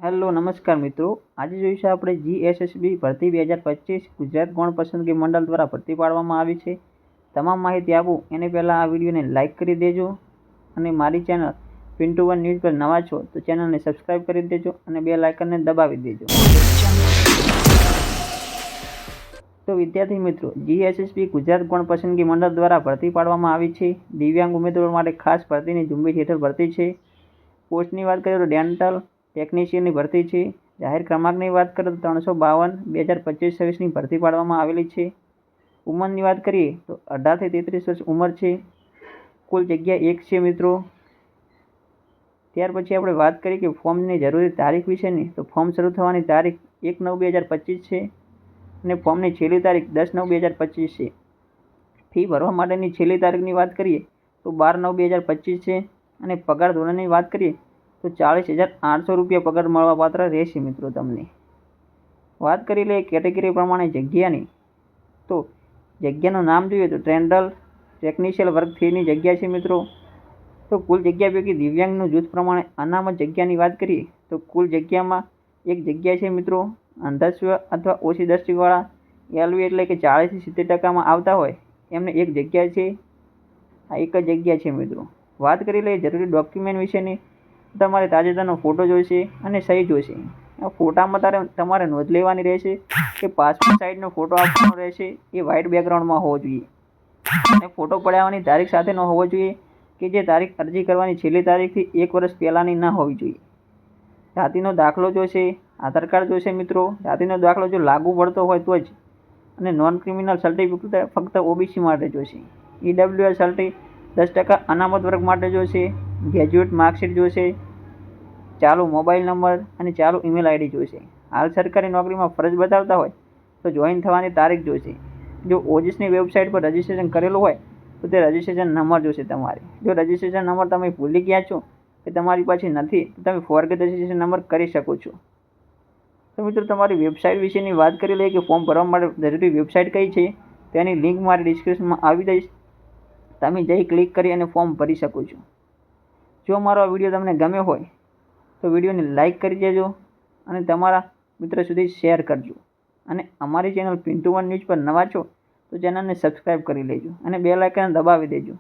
Hello નમસ્કાર મિત્રો, આજે જોઈશું આપણે જીએસએસબી ભરતી 2025 ગુજરાત ગૌણ પસંદગી મંડળ દ્વારા ભરતી પાડવામાં આવી છે। તમામ માહિતી આપું એને પહેલાં આ વિડીયોને લાઇક કરી દેજો અને મારી ચેનલ પિન્ટુ વન ન્યૂઝ પર નવા છો તો ચેનલને સબસ્ક્રાઈબ કરી દેજો અને બેલ આઇકનને દબાવી દેજો। તો વિદ્યાર્થી મિત્રો, જીએસએસબી ગુજરાત ગૌણ પસંદગી મંડળ દ્વારા ભરતી પાડવામાં આવી છે। દિવ્યાંગ ઉમેદવારો માટે ખાસ ભરતીની ઝુંબેશ હેઠળ ભરતી છે। પોસ્ટની વાત કરીએ તો ડેન્ટલ ટેકનિશિયનની ભરતી છે। જાહેર ક્રમાંકની વાત કરીએ તો 352 2025-26ની ભરતી પાડવામાં આવેલી છે। ઉંમરની વાત કરીએ તો 18 થી 33 વર્ષ ઉંમર છે। કુલ જગ્યા 1 છે મિત્રો। ત્યાર પછી આપણે વાત કરીએ કે ફોર્મની જરૂરી તારીખ વિશેની, તો ફોર્મ શરૂ થવાની તારીખ 1/9/2025 છે અને ફોર્મની છેલ્લી તારીખ 10/9/2025 છે। ફી ભરવા માટેની છેલ્લી તારીખની વાત કરીએ તો 12/9/2025 છે અને પગાર ધોરણની વાત કરીએ તો 40,800 રૂપિયા પગાર મળવાપાત્ર રહેશે મિત્રો। તમને વાત કરી લઈએ કેટેગરી પ્રમાણે જગ્યાની, તો જગ્યાનું નામ જોઈએ તો ડેન્ટલ ટેકનિશિયન વર્ગ 3ની જગ્યા છે મિત્રો। તો કુલ જગ્યા પૈકી દિવ્યાંગનું જૂથ પ્રમાણે અનામત જગ્યાની વાત કરીએ તો કુલ જગ્યામાં એક જગ્યા છે મિત્રો। અંધત્વ અથવા ઓછી દ્રષ્ટિવાળા એલવી એટલે કે 40 થી 70% આવતા હોય એમને એક જગ્યા છે। આ એક જ જગ્યા છે મિત્રો। વાત કરી લઈએ જરૂરી ડોક્યુમેન્ટ વિશેની, તમારે તાજેતરનો ફોટો જોઈશે અને સહી જોઈશે। આ ફોટામાં તમારે નોંધ લેવાની રહેશે કે પાસપોર્ટ સાઇઝનો ફોટો આપવાનો રહેશે, એ વ્હાઇટ બેકગ્રાઉન્ડમાં હોવો જોઈએ અને ફોટો પડાવવાની તારીખ સાથેનો હોવો જોઈએ કે જે તારીખ અરજી કરવાની છેલ્લી તારીખથી 1 વર્ષ પહેલાંની ન હોવી જોઈએ। જાતિનો દાખલો જોઈશે, આધાર કાર્ડ જોઈશે મિત્રો। જાતિનો દાખલો જો લાગુ પડતો હોય તો જ, અને નોન ક્રિમિનલ સર્ટિફિકેટ ફક્ત ઓબીસી માટે જોઈશે। ઈડબ્લ્યુએસ સર્ટી 10% અનામત વર્ગ માટે જોઈશે। ગ્રેજ્યુએટ માર્કશીટ જોઈશે। ચાલુ મોબાઈલ નંબર અને ચાલુ ઈમેલ આઈડી જોઈશે। હાલ સરકારી નોકરીમાં ફરજ બજાવતા હોય તો જોઈન થવાની તારીખ જોઈશે। જો ઓજસની વેબસાઇટ પર રજિસ્ટ્રેશન કરેલું હોય તો તે રજિસ્ટ્રેશન નંબર જોઈશે તમારે। જો રજિસ્ટ્રેશન નંબર તમે ભૂલી ગયા છો કે તમારી પાસે નથી તો તમે ફોરગેટ રજિસ્ટ્રેશન નંબર કરી શકો છો। તો મિત્રો, તમારી વેબસાઇટ વિશેની વાત કરી લઈએ કે ફોર્મ ભરવા માટે જરૂરી વેબસાઇટ કઈ છે, તેની લિંક મારી ડિસ્ક્રિપ્શનમાં આવી દઈશ, તમે જઈ ક્લિક કરી અને ફોર્મ ભરી શકો છો। જો મારો આ વિડીયો તમને ગમ્યો હોય તો વિડીયોને લાઇક કરી દેજો અને તમારા મિત્ર સુધી શેર કરજો અને અમારી ચેનલ પિન્ટુ વન ન્યૂઝ પર નવા છો તો ચેનલને સબસ્ક્રાઈબ કરી લેજો અને બેલ આઇકન દબાવી દેજો।